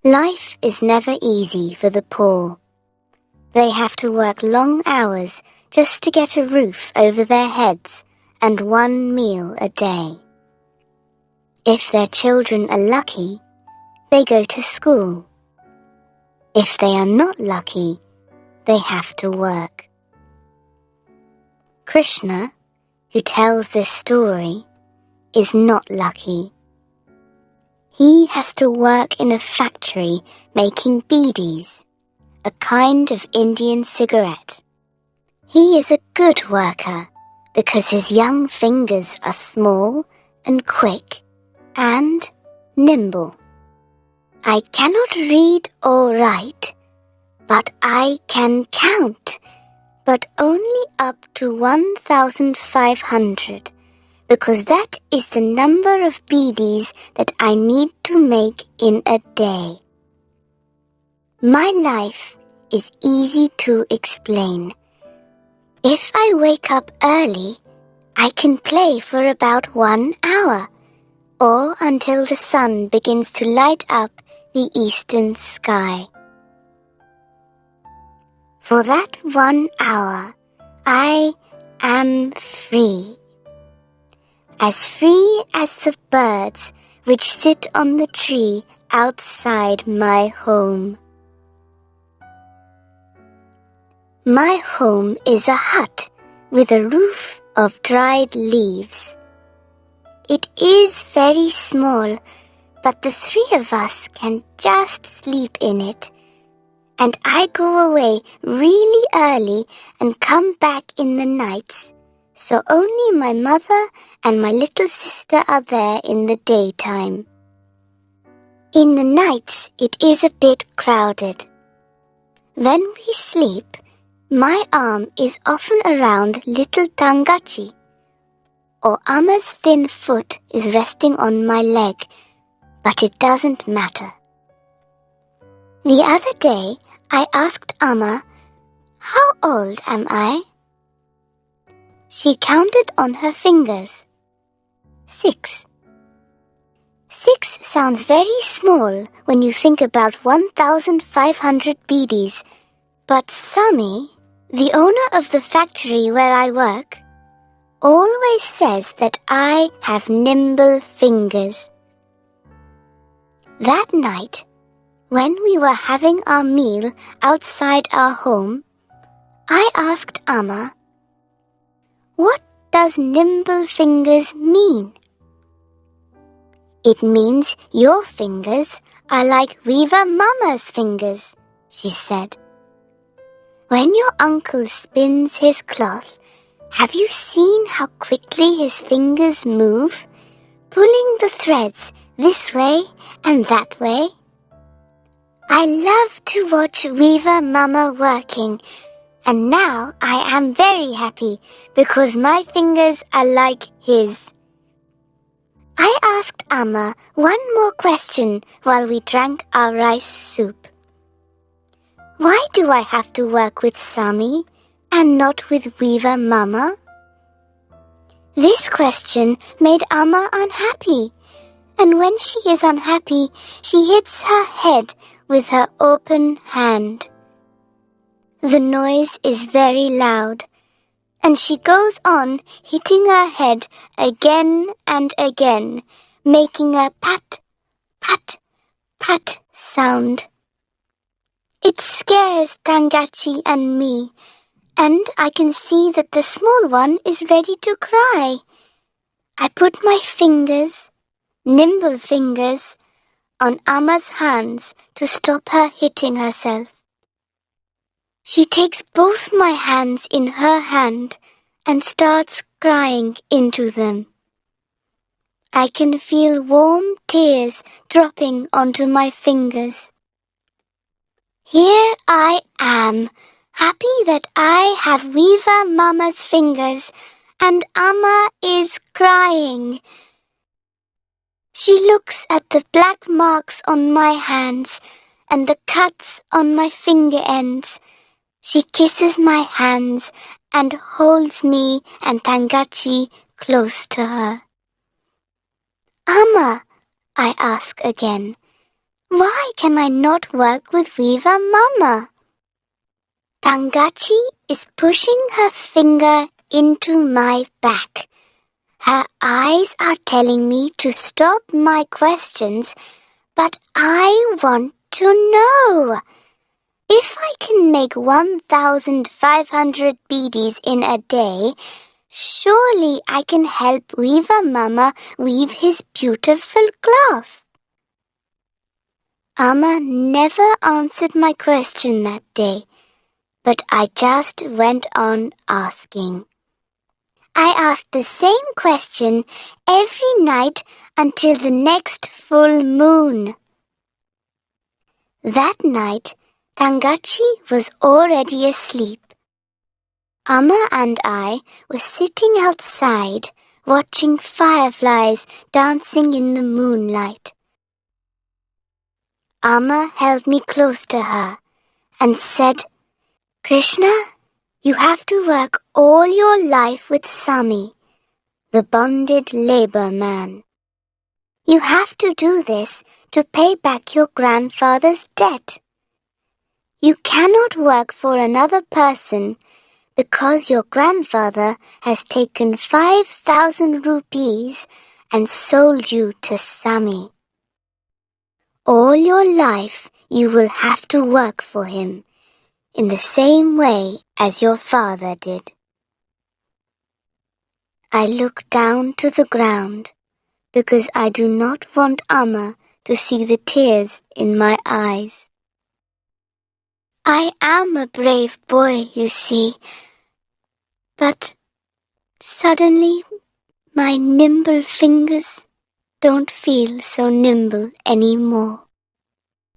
Life is never easy for the poor. They have to work long hours just to get a roof over their heads and one meal a day. If their children are lucky, they go to school. If they are not lucky, they have to work. Krishna, who tells this story, is not lucky. He has to work in a factory making beedis, a kind of Indian cigarette. He is a good worker because his young fingers are small and quick and nimble. I cannot read or write, but I can count, but only up to 1,500, because that is the number of beedis that I need to make in a day. My life is easy to explain. If I wake up early, I can play for about 1 hour, or until the sun begins to light up the eastern sky. For that 1 hour, I am free. As free as the birds which sit on the tree outside my home. My home is a hut with a roof of dried leaves. It is very small, but the 3 of us can just sleep in it. And I go away really early and come back in the nights, so only my mother and my little sister are there in the daytime. In the nights, it is a bit crowded. When we sleep, my arm is often around little Tangachi, or Amma's thin foot is resting on my leg, but it doesn't matter. The other day, I asked Amma, "How old am I?" She counted on her fingers. 6. 6 sounds very small when you think about 1,500 beedis, but Sami, the owner of the factory where I work, always says that I have nimble fingers. That night, when we were having our meal outside our home, I asked Amma, "What does nimble fingers mean?" "It means your fingers are like Weaver Mama's fingers," she said. "When your uncle spins his cloth, have you seen how quickly his fingers move, pulling the threads this way and that way? I love to watch Weaver Mama working, and now I am very happy because my fingers are like his." I asked Amma one more question while we drank our rice soup. "Why do I have to work with Sami and not with Weaver Mama?" This question made Amma unhappy, and when she is unhappy, she hits her head with her open hand. The noise is very loud, and she goes on hitting her head again and again, making a pat, pat, pat sound. It scares Tangachi and me, and I can see that the small one is ready to cry. I put my fingers, nimble fingers, on Amma's hands to stop her hitting herself. She takes both my hands in her hand and starts crying into them. I can feel warm tears dropping onto my fingers. Here I am, happy that I have Weaver Mama's fingers and Amma is crying. She looks at the black marks on my hands and the cuts on my finger ends. She kisses my hands and holds me and Tangachi close to her. "Amma," I ask again, Why can I not work with Weaver Mama? Tangachi is pushing her finger into my back. Her eyes are telling me to stop my questions, but I want to know. If I can make 1,500 beadies in a day, surely I can help Weaver Mama weave his beautiful cloth. Amma never answered my question that day, but I just went on asking. I asked the same question every night until the next full moon. That night, Tangachi was already asleep. Amma and I were sitting outside watching fireflies dancing in the moonlight. Amma held me close to her and said, Krishna, you have to work all your life with Sami, the bonded labor man. You have to do this to pay back your grandfather's debt. You cannot work for another person because your grandfather has taken 5,000 rupees and sold you to Sami. All your life you will have to work for him in the same way as your father did. I look down to the ground because I do not want Amma to see the tears in my eyes. I am a brave boy, you see, but suddenly my nimble fingers don't feel so nimble anymore.